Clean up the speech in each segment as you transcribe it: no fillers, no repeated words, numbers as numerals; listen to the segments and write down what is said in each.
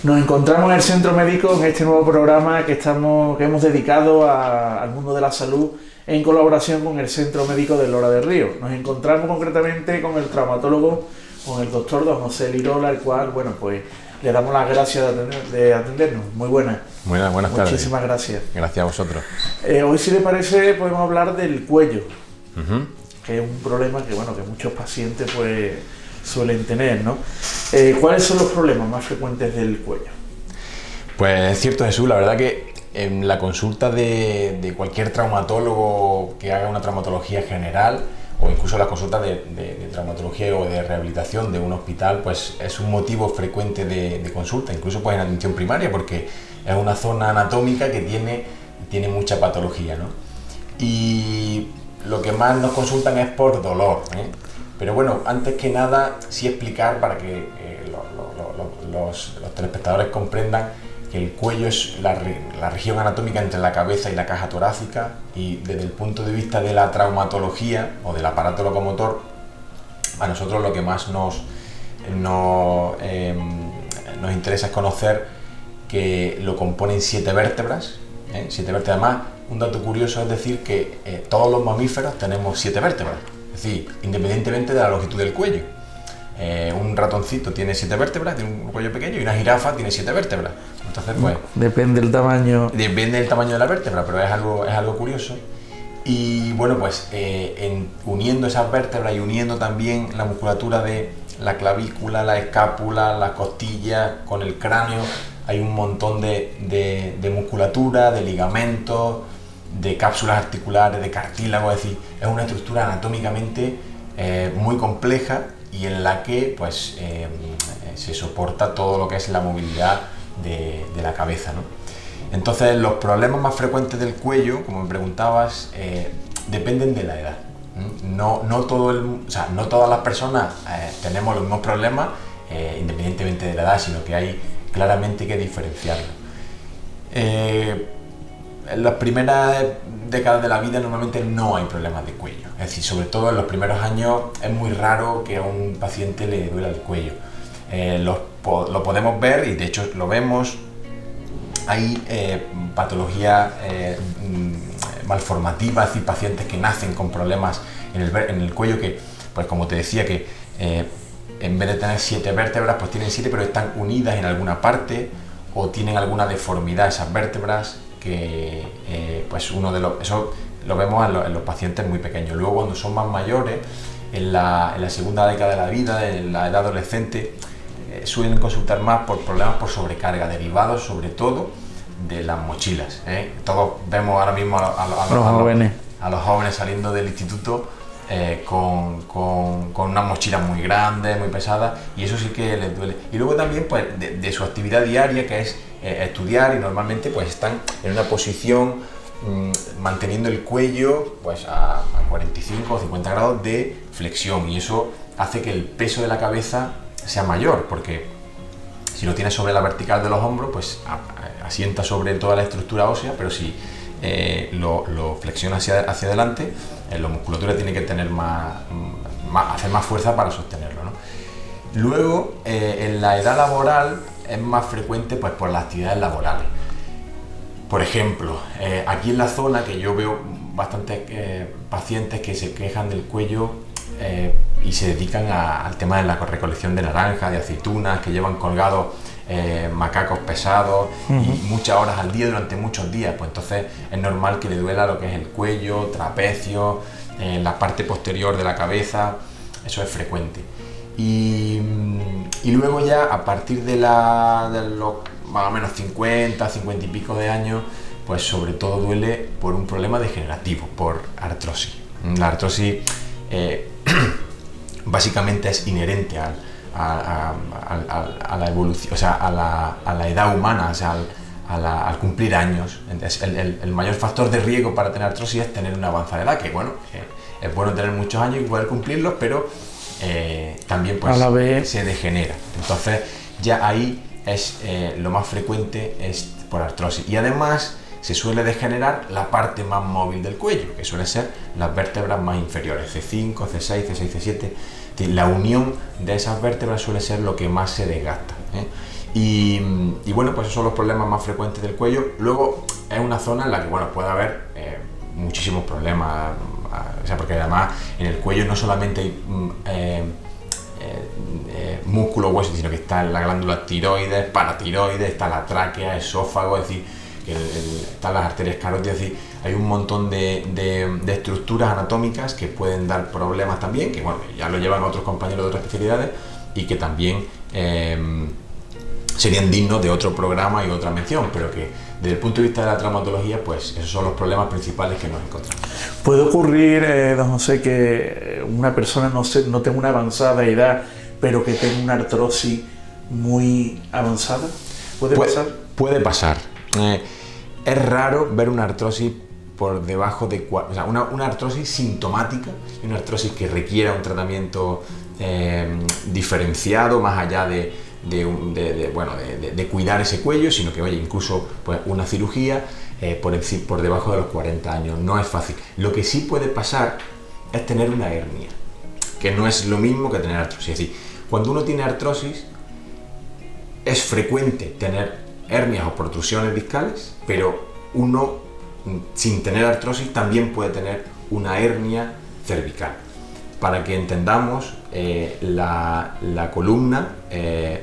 Nos encontramos en el Centro Médico en este nuevo programa que hemos dedicado al mundo de la salud en colaboración con el Centro Médico de Lora del Río. Nos encontramos concretamente con el traumatólogo, con el doctor don José Lirola, al cual, bueno, pues le damos las gracias de atendernos. Muy buenas. Buenas tardes. Muchísimas gracias. Gracias a vosotros. Hoy, si le parece, podemos hablar del cuello, que es un problema que, bueno, que muchos pacientes pues suelen tener, ¿no? ¿Cuáles son los problemas más frecuentes del cuello? Pues es cierto, Jesús, la verdad que en la consulta de cualquier traumatólogo que haga una traumatología general, o incluso las consultas de traumatología o de rehabilitación de un hospital, pues es un motivo frecuente de consulta, incluso pues en atención primaria, porque es una zona anatómica que tiene mucha patología, ¿no? Y lo que más nos consultan es por dolor, ¿eh? Pero bueno, antes que nada, sí explicar para que los telespectadores comprendan que el cuello es la región anatómica entre la cabeza y la caja torácica, y desde el punto de vista de la traumatología o del aparato locomotor, a nosotros lo que más nos interesa es conocer que lo componen 7 vértebras, 7 vértebras. Además, un dato curioso es decir que todos los mamíferos tenemos 7 vértebras, es decir, independientemente de la longitud del cuello. Un ratoncito tiene 7 vértebras, tiene un cuello pequeño, y una jirafa tiene 7 vértebras. Entonces, pues, depende del tamaño. Depende del tamaño de la vértebra, pero es algo curioso. Y bueno, pues uniendo esas vértebras y uniendo también la musculatura de la clavícula, la escápula, las costillas con el cráneo, hay un montón de musculatura, de ligamentos, de cápsulas articulares, de cartílago. Es decir, es una estructura anatómicamente muy compleja y en la que pues se soporta todo lo que es la movilidad de la cabeza, ¿no? Entonces, los problemas más frecuentes del cuello, como me preguntabas, dependen de la edad. No todas las personas tenemos los mismos problemas independientemente de la edad, sino que hay claramente que diferenciarlo. En las primeras décadas de la vida normalmente no hay problemas de cuello, es decir, sobre todo en los primeros años es muy raro que a un paciente le duela el cuello. Lo podemos ver, y de hecho lo vemos. Hay patologías malformativas, es decir, pacientes que nacen con problemas en el cuello que, pues como te decía, que en vez de tener 7 vértebras, pues tienen 7, pero están unidas en alguna parte, o tienen alguna deformidad esas vértebras, que pues eso lo vemos en los pacientes muy pequeños. Luego, cuando son más mayores, en la segunda década de la vida, en la edad adolescente, suelen consultar más por problemas por sobrecarga, derivados sobre todo de las mochilas, ¿eh? Todos vemos ahora mismo a los jóvenes saliendo del instituto con unas mochilas muy grandes, muy pesadas, y eso sí que les duele. Y luego también pues de su actividad diaria, que es estudiar, y normalmente pues están en una posición manteniendo el cuello pues a 45 o 50 grados de flexión, y eso hace que el peso de la cabeza sea mayor, porque si lo tienes sobre la vertical de los hombros, pues asienta sobre toda la estructura ósea, pero si lo flexiona hacia adelante, la musculatura tiene que tener hacer más fuerza para sostenerlo, ¿no? Luego, en la edad laboral es más frecuente pues por las actividades laborales. Por ejemplo, aquí en la zona, que yo veo bastantes pacientes que se quejan del cuello y se dedican al tema de la recolección de naranjas, de aceitunas, que llevan colgados macacos pesados y muchas horas al día durante muchos días, pues entonces es normal que le duela lo que es el cuello, trapecio, la parte posterior de la cabeza. Eso es frecuente. Y luego ya a partir de los más o menos 50 y pico de años, pues sobre todo duele por un problema degenerativo, por artrosis. La artrosis básicamente es inherente a la evolución, o sea, a la edad humana, o sea, al cumplir años. El mayor factor de riesgo para tener artrosis es tener una avanzada edad, que bueno, es bueno tener muchos años y poder cumplirlos, pero también pues a la vez se degenera. Entonces ya ahí es lo más frecuente es por artrosis, y además se suele degenerar la parte más móvil del cuello, que suele ser las vértebras más inferiores, C5, C6, C6, C7. La unión de esas vértebras suele ser lo que más se desgasta, ¿eh? Y bueno, pues esos son los problemas más frecuentes del cuello. Luego es una zona en la que, bueno, puede haber muchísimos problemas, o sea, porque además en el cuello no solamente hay músculo, hueso, sino que está la glándula tiroides, paratiroides, está la tráquea, esófago, es decir, están las arterias carótidas, es decir, hay un montón de estructuras anatómicas que pueden dar problemas también, que bueno, ya lo llevan otros compañeros de otras especialidades y que también serían dignos de otro programa y otra mención, pero que desde el punto de vista de la traumatología, pues esos son los problemas principales que nos encontramos. ¿Puede ocurrir, don José, que una persona no tenga una avanzada edad, pero que tenga una artrosis muy avanzada? ¿Puede pasar? Puede pasar. Es raro ver una artrosis por debajo de... O sea, una artrosis sintomática, una artrosis que requiera un tratamiento diferenciado, más allá de cuidar ese cuello, sino que, oye, incluso pues, una cirugía por debajo de los 40 años. No es fácil. Lo que sí puede pasar es tener una hernia, que no es lo mismo que tener artrosis. Es decir, cuando uno tiene artrosis, es frecuente tener hernias o protrusiones discales, pero uno, sin tener artrosis, también puede tener una hernia cervical. Para que entendamos, la columna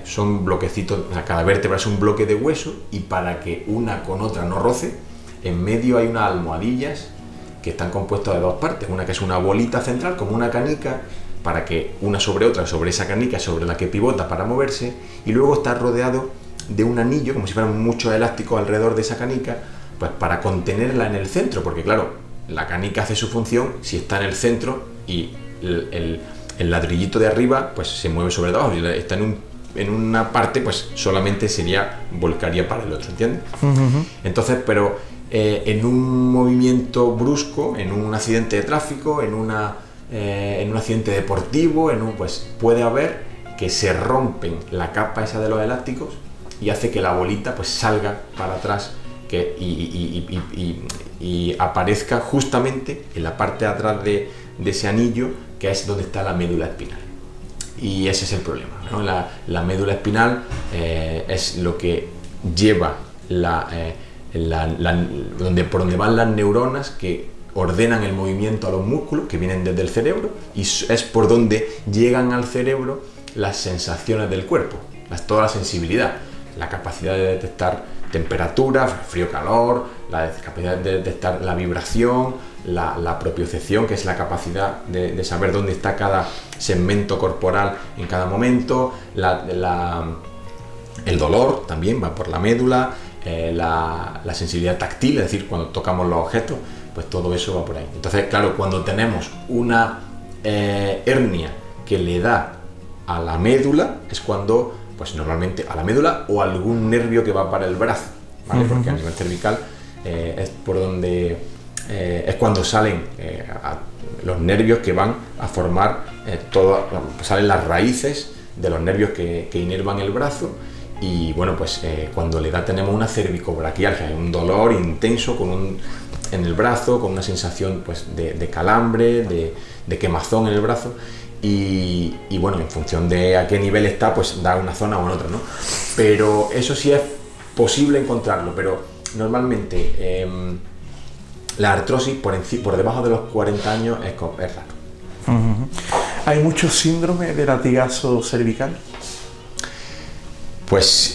son bloquecitos, o sea, cada vértebra es un bloque de hueso, y para que una con otra no roce, en medio hay unas almohadillas que están compuestas de dos partes, una que es una bolita central, como una canica, para que una sobre otra, sobre esa canica, sobre la que pivota para moverse, y luego está rodeado de un anillo, como si fueran muchos elásticos alrededor de esa canica, pues para contenerla en el centro, porque claro, la canica hace su función si está en el centro y el ladrillito de arriba pues se mueve sobre el abajo, y está en una parte, pues solamente volcaría para el otro, ¿entiendes? Uh-huh. Entonces, pero en un movimiento brusco, en un accidente de tráfico, en un accidente deportivo, pues puede haber que se rompen la capa esa de los elásticos y hace que la bolita pues salga para atrás y aparezca justamente en la parte de atrás de ese anillo, que es donde está la médula espinal. Y ese es el problema, ¿no? La médula espinal es lo que lleva por donde van las neuronas que ordenan el movimiento a los músculos que vienen desde el cerebro, y es por donde llegan al cerebro las sensaciones del cuerpo, toda la sensibilidad, la capacidad de detectar temperatura, frío-calor, la capacidad de detectar la vibración, la propiocepción, que es la capacidad de saber dónde está cada segmento corporal en cada momento, el dolor también va por la médula, la sensibilidad táctil, es decir, cuando tocamos los objetos, pues todo eso va por ahí. Entonces, claro, cuando tenemos una hernia que le da a la médula, es cuando, pues normalmente a la médula o algún nervio que va para el brazo, ¿vale? Porque a nivel cervical es por donde es cuando salen los nervios que van a formar salen las raíces de los nervios que inervan el brazo. Y bueno, pues cuando le da tenemos una cervicobraquialgia, un dolor intenso en el brazo, con una sensación pues de calambre, de quemazón en el brazo, y bueno, en función de a qué nivel está, pues da una zona o en otra, ¿no? Pero eso sí es posible encontrarlo, pero normalmente la artrosis por debajo de los 40 años es raro. Uh-huh. ¿Hay muchos síndromes de latigazo cervical? Pues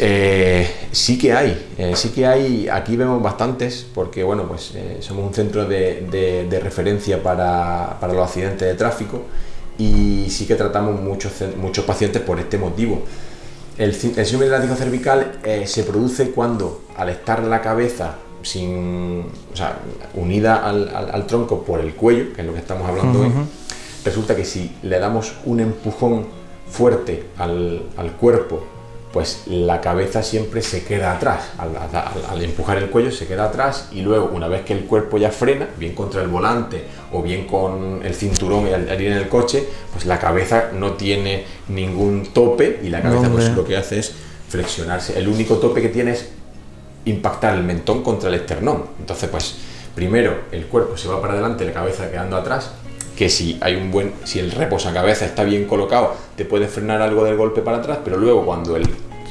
sí que hay, aquí vemos bastantes, porque bueno, pues somos un centro de referencia para los accidentes de tráfico, y sí que tratamos muchos pacientes por este motivo. El síndrome de látigo cervical se produce cuando, al estar la cabeza unida al tronco por el cuello, que es lo que estamos hablando hoy, resulta que si le damos un empujón fuerte al cuerpo, pues la cabeza siempre se queda atrás, al empujar el cuello se queda atrás, y luego una vez que el cuerpo ya frena, bien contra el volante o bien con el cinturón al ir en el coche, pues la cabeza no tiene ningún tope, y la cabeza pues lo que hace es flexionarse. El único tope que tiene es impactar el mentón contra el esternón. Entonces pues primero el cuerpo se va para adelante, la cabeza quedando atrás, que si el reposacabezas está bien colocado, te puede frenar algo del golpe para atrás, pero luego cuando el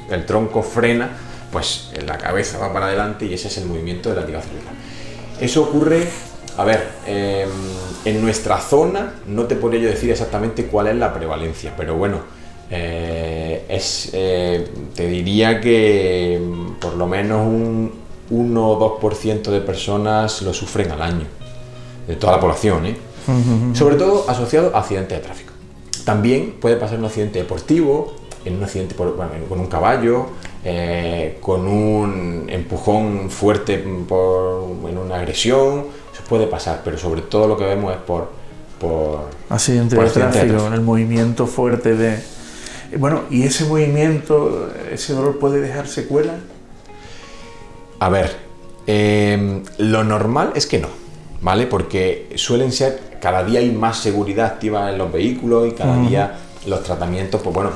el tronco frena, pues la cabeza va para adelante y ese es el movimiento del latigazo cervical. Eso ocurre, a ver, en nuestra zona no te podría yo decir exactamente cuál es la prevalencia, pero bueno, te diría que por lo menos un 1 o 2% de personas lo sufren al año, de toda la población, sobre todo asociado a accidentes de tráfico. También puede pasar un accidente deportivo, en un accidente con un caballo, con un empujón fuerte en una agresión, eso puede pasar, pero sobre todo lo que vemos es por accidente de tráfico, en el movimiento fuerte de... Bueno, ¿y ese movimiento, ese dolor puede dejar secuelas? A ver, lo normal es que no, ¿vale? Porque suelen ser, cada día hay más seguridad activa en los vehículos y cada día los tratamientos, pues bueno,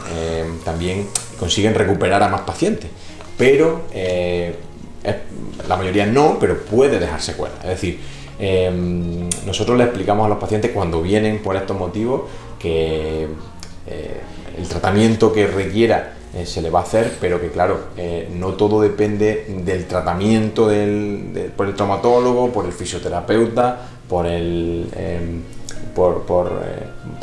también consiguen recuperar a más pacientes, pero la mayoría no, pero puede dejar secuelas. Es decir, nosotros le explicamos a los pacientes cuando vienen por estos motivos que el tratamiento que requiera se le va a hacer, pero que claro, no todo depende del tratamiento por el traumatólogo, por el fisioterapeuta, por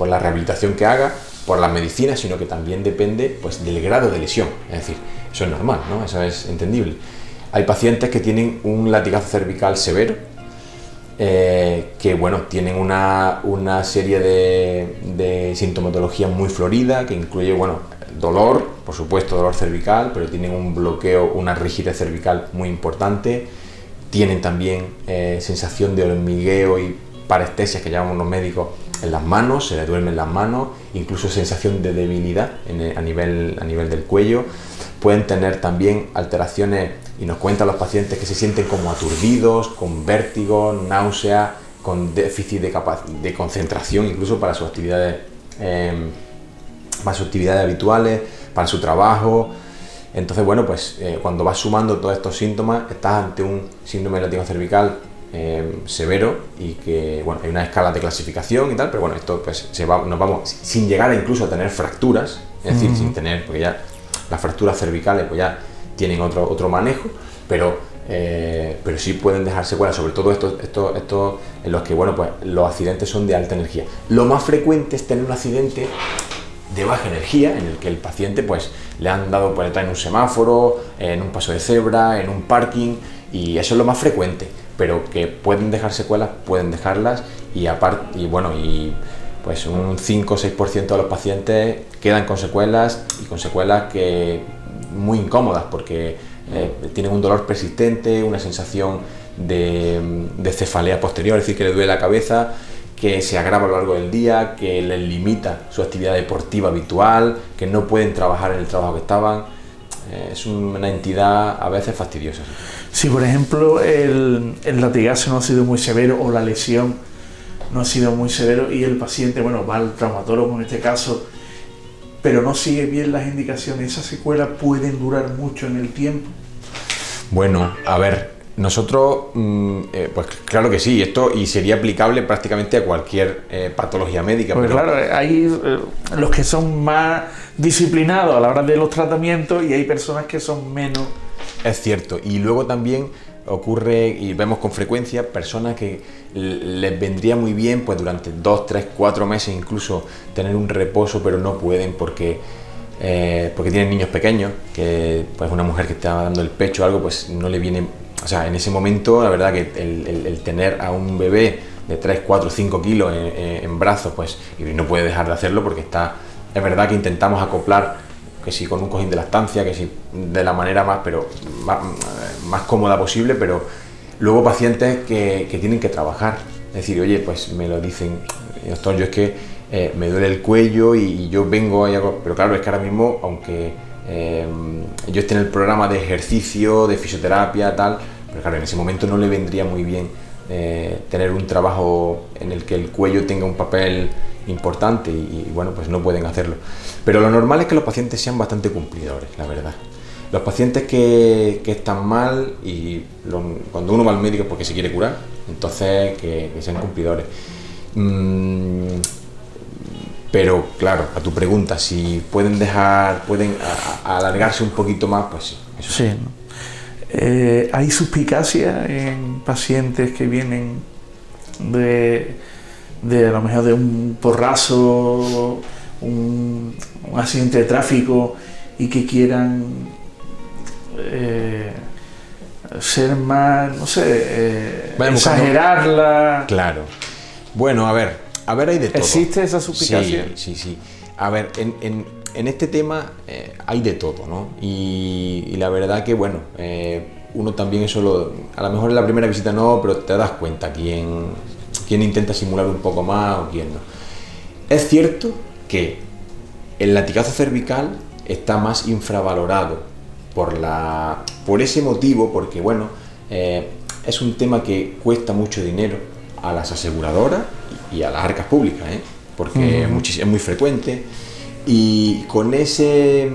la rehabilitación que haga, por la medicina, sino que también depende pues del grado de lesión. Es decir, eso es normal, ¿no? Eso es entendible. Hay pacientes que tienen un latigazo cervical severo, que bueno, tienen una serie de sintomatología muy florida, que incluye, bueno, dolor, por supuesto, dolor cervical, pero tienen un bloqueo, una rigidez cervical muy importante, tienen también sensación de hormigueo y parestesias que llamamos los médicos en las manos, se les duermen las manos, incluso sensación de debilidad a nivel del cuello. Pueden tener también alteraciones, y nos cuentan los pacientes que se sienten como aturdidos, con vértigo, náusea, con déficit de concentración, incluso para sus actividades habituales, para su trabajo. Entonces, bueno, pues cuando vas sumando todos estos síntomas, estás ante un síndrome del látigo cervical severo, y que, bueno, hay una escala de clasificación y tal, pero bueno, esto pues nos vamos sin llegar incluso a tener fracturas, es decir, sin tener, porque ya las fracturas cervicales pues ya tienen otro manejo, pero sí pueden dejar secuelas, sobre todo estos en los que, bueno, pues los accidentes son de alta energía. Lo más frecuente es tener un accidente de baja energía, en el que el paciente pues le han dado por detrás en un semáforo, en un paso de cebra, en un parking, y eso es lo más frecuente, pero que pueden dejar secuelas, pueden dejarlas, y pues un 5 o 6% de los pacientes quedan con secuelas, y con secuelas que muy incómodas, porque tienen un dolor persistente, una sensación de cefalea posterior, es decir, que le duele la cabeza, que se agrava a lo largo del día, que les limita su actividad deportiva habitual, que no pueden trabajar en el trabajo que estaban. Es una entidad a veces fastidiosa. Si por ejemplo el latigazo no ha sido muy severo, o la lesión no ha sido muy severo, y el paciente, bueno, va al traumatólogo en este caso, pero no sigue bien las indicaciones, ¿esas secuelas pueden durar mucho en el tiempo? Bueno, a ver, nosotros, pues claro que sí, y sería aplicable prácticamente a cualquier patología médica. Porque claro, hay los que son más disciplinados a la hora de los tratamientos, y hay personas que son menos. Es cierto, y luego también ocurre, y vemos con frecuencia, personas que les vendría muy bien pues durante 2, 3, 4 meses incluso tener un reposo, pero no pueden porque tienen niños pequeños, que pues una mujer que está dando el pecho o algo, pues no le viene, o sea, en ese momento la verdad que el tener a un bebé de 3, 4, 5 kilos en brazos, pues, y no puede dejar de hacerlo porque es verdad que intentamos acoplar, que sí con un cojín de lactancia, que sí de la manera más cómoda posible, pero luego pacientes que tienen que trabajar, es decir, oye, pues me lo dicen, doctor, yo es que me duele el cuello y yo vengo ahí, pero claro, es que ahora mismo, aunque yo esté en el programa de ejercicio, de fisioterapia, tal, pero claro, en ese momento no le vendría muy bien tener un trabajo en el que el cuello tenga un papel importante, y bueno, pues no pueden hacerlo. Pero lo normal es que los pacientes sean bastante cumplidores, la verdad. Los pacientes que están mal, y cuando uno va al médico es porque se quiere curar, entonces que sean cumplidores. Pero claro, a tu pregunta, si pueden alargarse un poquito más, pues sí. Eso sí, ¿no? ¿Hay suspicacia en pacientes que vienen de a lo mejor de un porrazo, un accidente de tráfico y que quieran ser más, no sé, exagerarla? Claro. Bueno, a ver, hay de todo. ¿Existe esa suspicacia? Sí. A ver, en este tema hay de todo, ¿no? Y la verdad que, bueno, uno también a lo mejor en la primera visita no, pero te das cuenta quién intenta simular un poco más o quién no. Es cierto que el latigazo cervical está más infravalorado por ese motivo, porque bueno, es un tema que cuesta mucho dinero a las aseguradoras y a las arcas públicas, porque es muy frecuente, y con ese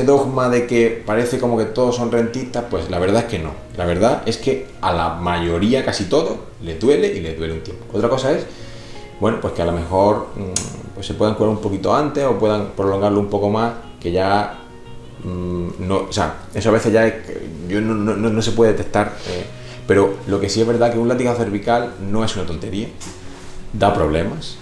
dogma de que parece como que todos son rentistas, pues la verdad es que no. La verdad es que a la mayoría, casi todos, les duele y les duele un tiempo. Otra cosa es, bueno, pues que a lo mejor pues se puedan curar un poquito antes o puedan prolongarlo un poco más, que ya no, o sea, eso a veces ya no se puede detectar, pero lo que sí es verdad que un latigazo cervical no es una tontería, da problemas.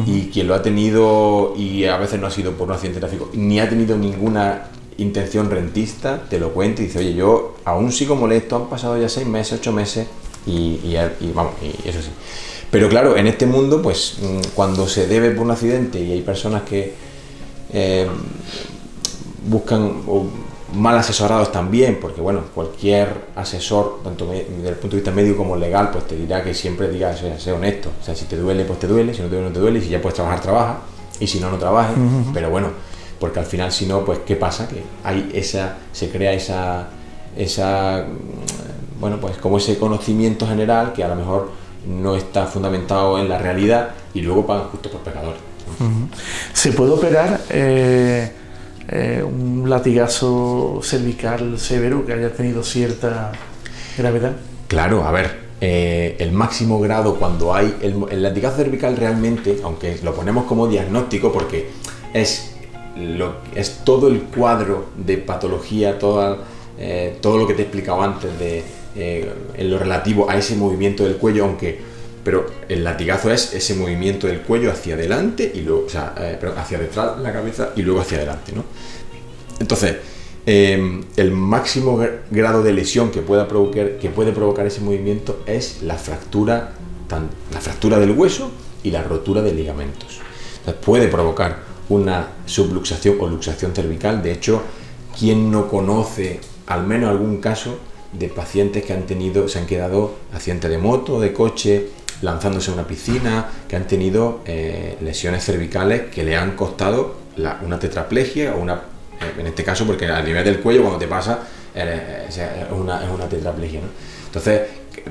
Y quien lo ha tenido, y a veces no ha sido por un accidente de tráfico, ni ha tenido ninguna intención rentista, te lo cuenta y dice, oye, yo aún sigo molesto, han pasado ya 6 meses, 8 meses, y eso sí. Pero claro, en este mundo, pues cuando se debe por un accidente y hay personas que buscan mal asesorados también, porque bueno, cualquier asesor, tanto desde el punto de vista médico como legal, pues te dirá que siempre digas, sé honesto, o sea, si te duele, pues te duele, si no te duele, no te duele, y si ya puedes trabajar, trabaja, y si no, no trabajes, pero bueno, porque al final si no, pues ¿qué pasa? Que se crea esa bueno, pues como ese conocimiento general que a lo mejor no está fundamentado en la realidad y luego pagan justo por pecadores. ¿Se puede operar un latigazo cervical severo que haya tenido cierta gravedad? Claro, a ver, el máximo grado cuando hay el latigazo cervical realmente, aunque lo ponemos como diagnóstico porque es todo el cuadro de patología, todo lo que te he explicado antes en lo relativo a ese movimiento del cuello, pero el latigazo es ese movimiento del cuello hacia adelante y luego, hacia detrás la cabeza y luego hacia adelante, ¿no? Entonces, el máximo grado de lesión que puede provocar ese movimiento es la fractura del hueso y la rotura de ligamentos. Entonces, puede provocar una subluxación o luxación cervical. De hecho, ¿quién no conoce al menos algún caso de pacientes que se han quedado accidentes de moto, de coche, lanzándose a una piscina, que han tenido lesiones cervicales que le han costado una tetraplegia o en este caso porque a nivel del cuello cuando te pasa es una tetraplegia, ¿no? Entonces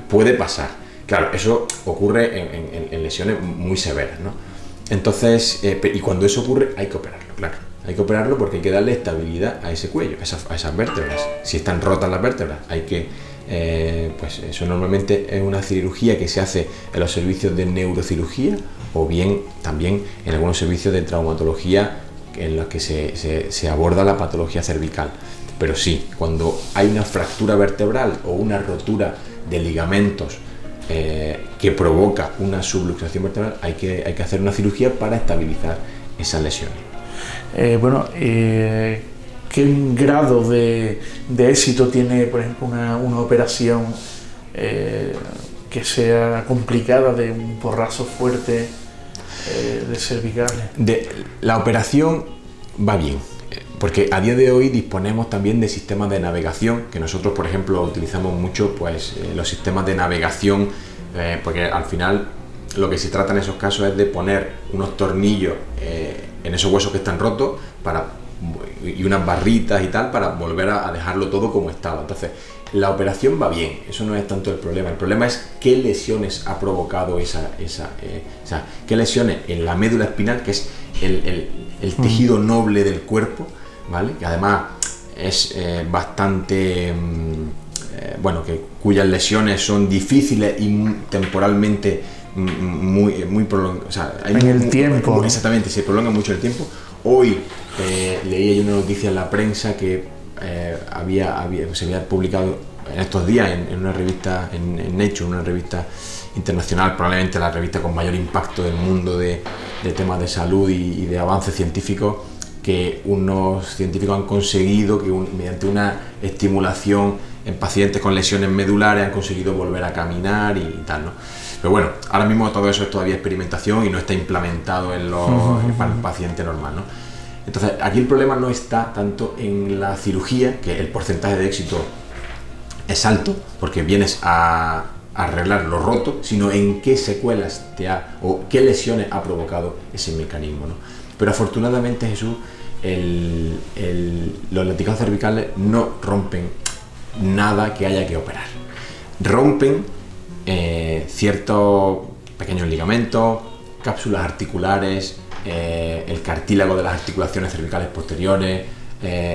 puede pasar, claro, eso ocurre en lesiones muy severas, ¿no? Entonces, y cuando eso ocurre hay que operarlo, claro, hay que operarlo porque hay que darle estabilidad a ese cuello, a esas vértebras. Si están rotas las vértebras hay que pues eso normalmente es una cirugía que se hace en los servicios de neurocirugía o bien también en algunos servicios de traumatología en los que se aborda la patología cervical. Pero sí, cuando hay una fractura vertebral o una rotura de ligamentos que provoca una subluxación vertebral, hay que hacer una cirugía para estabilizar esas lesiones. ¿Qué grado de éxito tiene, por ejemplo, una operación que sea complicada de un porrazo fuerte de cervicales? La operación va bien, porque a día de hoy disponemos también de sistemas de navegación, que nosotros, por ejemplo, utilizamos mucho los sistemas de navegación, porque al final lo que se trata en esos casos es de poner unos tornillos en esos huesos que están rotos y unas barritas y tal para volver a dejarlo todo como estaba. Entonces, la operación va bien, eso no es tanto el problema es qué lesiones ha provocado qué lesiones en la médula espinal, que es el tejido noble del cuerpo, ¿vale? Que además es bastante, cuyas lesiones son difíciles y temporalmente muy prolongado. O sea, en el tiempo. Exactamente, se prolonga mucho el tiempo. Hoy leí una noticia en la prensa que se había publicado en estos días en una revista, en Nature, una revista internacional, probablemente la revista con mayor impacto del mundo de temas de salud y de avances científicos, que unos científicos han conseguido que mediante una estimulación en pacientes con lesiones medulares han conseguido volver a caminar y tal, ¿no? Pero bueno, ahora mismo todo eso es todavía experimentación y no está implementado para el paciente normal, ¿no? Entonces, aquí el problema no está tanto en la cirugía, que el porcentaje de éxito es alto, porque vienes a arreglar lo roto, sino en qué secuelas o qué lesiones ha provocado ese mecanismo, ¿no? Pero afortunadamente, Jesús, los latigados cervicales no rompen nada que haya que operar. Rompen ciertos pequeños ligamentos, cápsulas articulares, el cartílago de las articulaciones cervicales posteriores,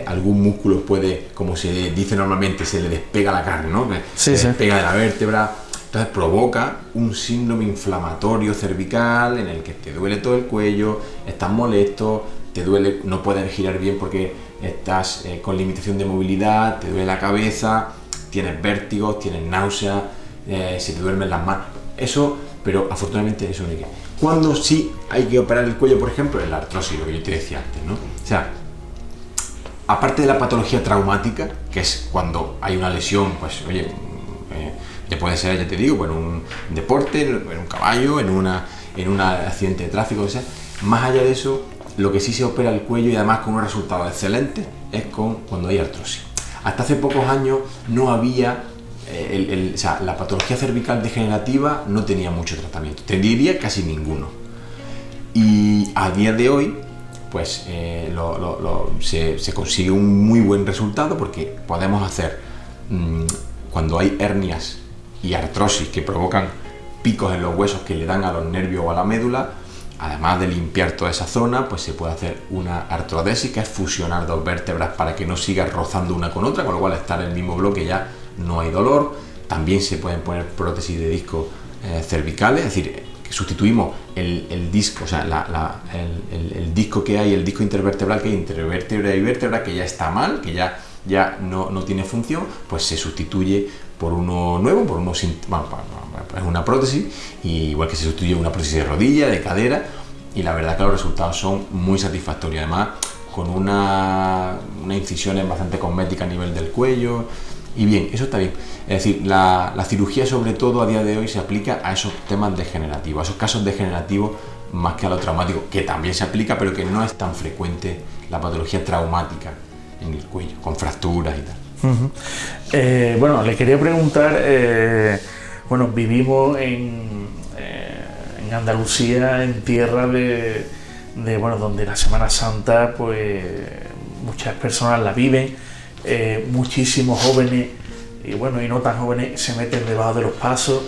algún músculo puede, como se dice normalmente, se le despega la carne, ¿no? Se despega de la vértebra. Entonces provoca un síndrome inflamatorio cervical en el que te duele todo el cuello, estás molesto, te duele, no puedes girar bien porque estás con limitación de movilidad, te duele la cabeza, tienes vértigos, tienes náuseas, se te duermen las manos. Eso, pero afortunadamente eso no hay que. Cuando sí hay que operar el cuello, por ejemplo, es la artrosis, lo que yo te decía antes, ¿no? O sea, aparte de la patología traumática, que es cuando hay una lesión, pues oye, ya puede ser, ya te digo, en un deporte, en un caballo, en un accidente de tráfico, o sea, más allá de eso, lo que sí se opera el cuello y además con un resultado excelente es cuando hay artrosis. Hasta hace pocos años no había, o sea, la patología cervical degenerativa no tenía mucho tratamiento, te diría casi ninguno. Y a día de hoy, pues se consigue un muy buen resultado porque podemos hacer, cuando hay hernias y artrosis que provocan picos en los huesos que le dan a los nervios o a la médula, además de limpiar toda esa zona, pues se puede hacer una artrodesis, que es fusionar dos vértebras para que no siga rozando una con otra, con lo cual estar en el mismo bloque ya no hay dolor. También se pueden poner prótesis de disco cervicales, es decir, que sustituimos el disco, o sea, el disco que hay, el disco intervertebral que hay entre vértebra y vértebra, que ya está mal, que ya no tiene función, pues se sustituye por uno nuevo, es una prótesis, y igual que se sustituye una prótesis de rodilla, de cadera, y la verdad que los resultados son muy satisfactorios, además con una incisión bastante cosmética a nivel del cuello, y bien, eso está bien. Es decir, la cirugía sobre todo a día de hoy se aplica a esos temas degenerativos, a esos casos degenerativos más que a lo traumático, que también se aplica, pero que no es tan frecuente la patología traumática en el cuello, con fracturas y tal. Bueno, le quería preguntar, bueno, vivimos en Andalucía, en tierra bueno, donde la Semana Santa, pues muchas personas la viven, muchísimos jóvenes y bueno, y no tan jóvenes se meten debajo de los pasos.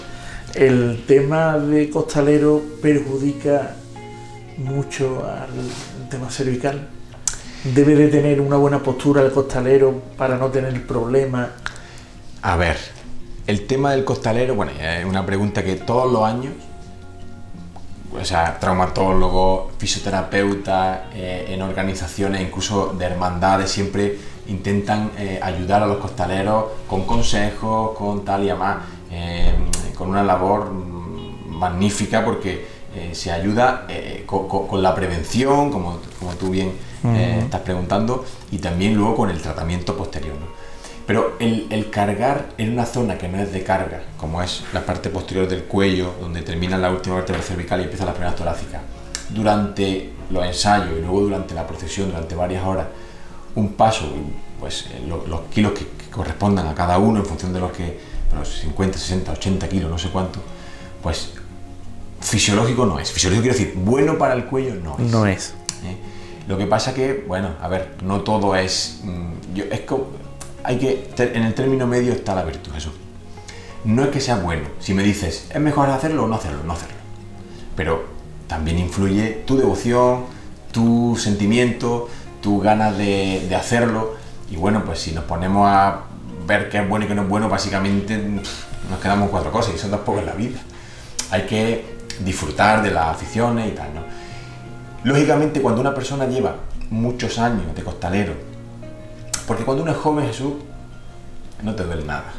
El tema de costalero perjudica mucho al tema cervical. ¿Debe de tener una buena postura el costalero para no tener problemas? A ver, el tema del costalero, bueno, es una pregunta que todos los años, o sea, traumatólogos, fisioterapeutas, en organizaciones, incluso de hermandades, siempre intentan ayudar a los costaleros con consejos, con tal y además, con una labor magnífica, porque se ayuda con la prevención, como tú bien estás preguntando, y también luego con el tratamiento posterior, ¿no? Pero el cargar en una zona que no es de carga, como es la parte posterior del cuello, donde termina la última vértebra cervical y empieza la primera torácica, durante los ensayos y luego durante la procesión, durante varias horas, un paso, pues los kilos que correspondan a cada uno en función de los 50, 60, 80 kilos, no sé cuánto, pues fisiológico no es. Fisiológico quiero decir, bueno para el cuello no es. No es. Lo que pasa que, bueno, a ver, no todo es... en el término medio está la virtud, eso. No es que sea bueno. Si me dices, ¿es mejor hacerlo o no hacerlo? No hacerlo. Pero también influye tu devoción, tu sentimiento, tus ganas de hacerlo. Y bueno, pues si nos ponemos a ver qué es bueno y qué no es bueno, básicamente nos quedamos 4 cosas, y son 2 pocos en la vida. Hay que disfrutar de las aficiones y tal, ¿no? Lógicamente, cuando una persona lleva muchos años de costalero, porque cuando uno es joven, Jesús, no te duele nada.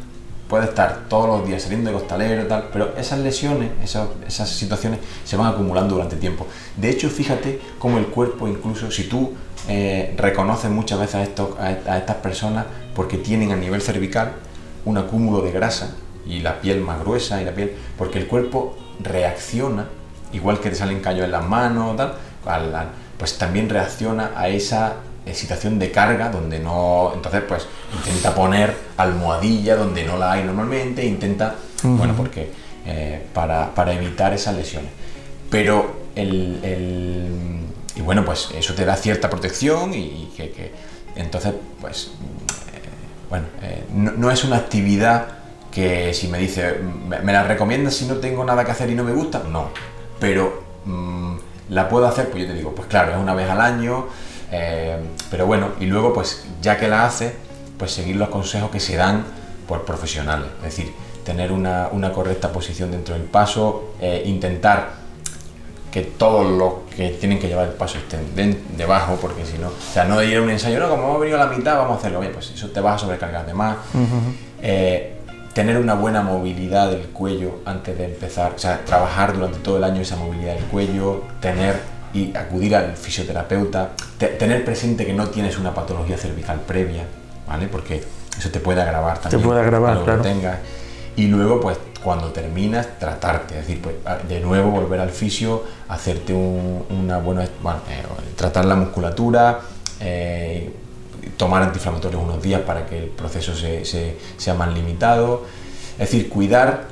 Puedes estar todos los días saliendo de costalero y tal, pero esas lesiones, esas situaciones se van acumulando durante el tiempo. De hecho, fíjate cómo el cuerpo, incluso si tú reconoces muchas veces a estas personas porque tienen a nivel cervical un acúmulo de grasa y la piel más gruesa, porque el cuerpo reacciona, igual que te salen callos en las manos, tal, pues también reacciona a esa situación de carga donde no, entonces pues intenta poner almohadilla donde no la hay normalmente, bueno, porque para evitar esas lesiones, pero y bueno, pues eso te da cierta protección y que entonces pues bueno, no es una actividad que si me dice, ¿me la recomiendas si no tengo nada que hacer y no me gusta? No, pero la puedo hacer, pues yo te digo, pues claro, es una vez al año, pero bueno, y luego pues ya que la hace, pues seguir los consejos que se dan por profesionales, es decir, tener una correcta posición dentro del paso, intentar que todos los que tienen que llevar el paso estén debajo, porque si no, o sea, no ir a un ensayo, no, como hemos venido a la mitad, vamos a hacerlo bien, pues eso te vas a sobrecargar de más. Tener una buena movilidad del cuello antes de empezar, o sea, trabajar durante todo el año esa movilidad del cuello, y acudir al fisioterapeuta, tener presente que no tienes una patología cervical previa, ¿vale? Porque eso te puede agravar también. Te puede agravar, lo claro. que tengas. Y luego, pues, cuando terminas, tratarte, es decir, pues, de nuevo volver al fisio, hacerte tratar la musculatura, tomar antiinflamatorios unos días para que el proceso sea más limitado, es decir, cuidar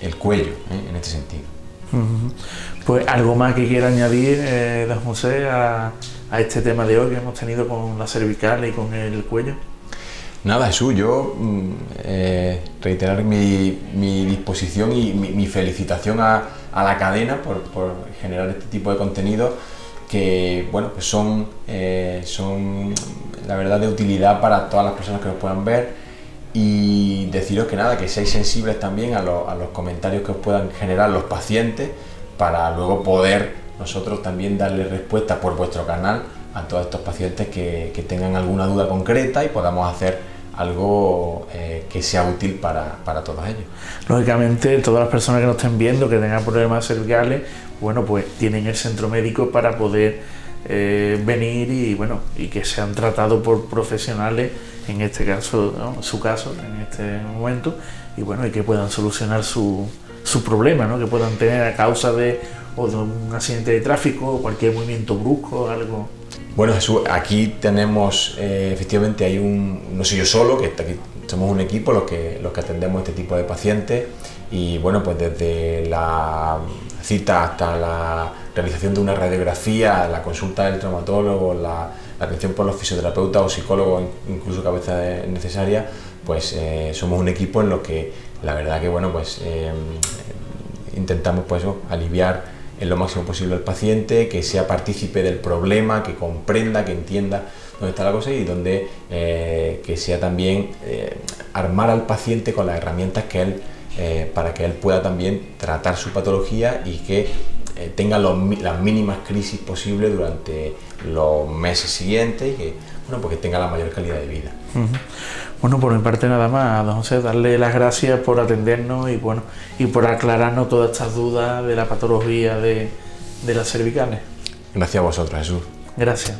el cuello, en este sentido. Pues algo más que quiera añadir, don José, a este tema de hoy que hemos tenido con la cervical y con el cuello. Nada, Jesús, yo reiterar mi disposición y mi felicitación a la cadena por generar este tipo de contenido que, bueno, pues son la verdad de utilidad para todas las personas que nos puedan ver, y deciros que nada, que seáis sensibles también a los comentarios que os puedan generar los pacientes para luego poder nosotros también darle respuesta por vuestro canal a todos estos pacientes que tengan alguna duda concreta y podamos hacer algo que sea útil para todos ellos. Lógicamente, todas las personas que nos estén viendo que tengan problemas cervicales, bueno, pues tienen el centro médico para poder venir y que sean tratados por profesionales, en este caso, ¿no? Su caso, en este momento, y bueno, y que puedan solucionar su problema, ¿no? Que puedan tener a causa de un accidente de tráfico o cualquier movimiento brusco, algo. Bueno, Jesús, aquí tenemos, efectivamente, no soy yo solo, que aquí somos un equipo los que atendemos este tipo de pacientes, y bueno, pues desde la cita hasta la realización de una radiografía, la consulta del traumatólogo, la atención por los fisioterapeutas o psicólogos, incluso que a veces es necesaria, pues somos un equipo en lo que la verdad que, bueno, pues intentamos pues aliviar en lo máximo posible al paciente, que sea partícipe del problema, que comprenda, que entienda dónde está la cosa, y donde que sea también armar al paciente con las herramientas que él, para que él pueda también tratar su patología y que tenga las mínimas crisis posibles durante los meses siguientes, y que, bueno, pues que tenga la mayor calidad de vida. Bueno, por mi parte nada más, don José, darle las gracias por atendernos y por aclararnos todas estas dudas de la patología de las cervicales. Gracias a vosotros, Jesús. Gracias.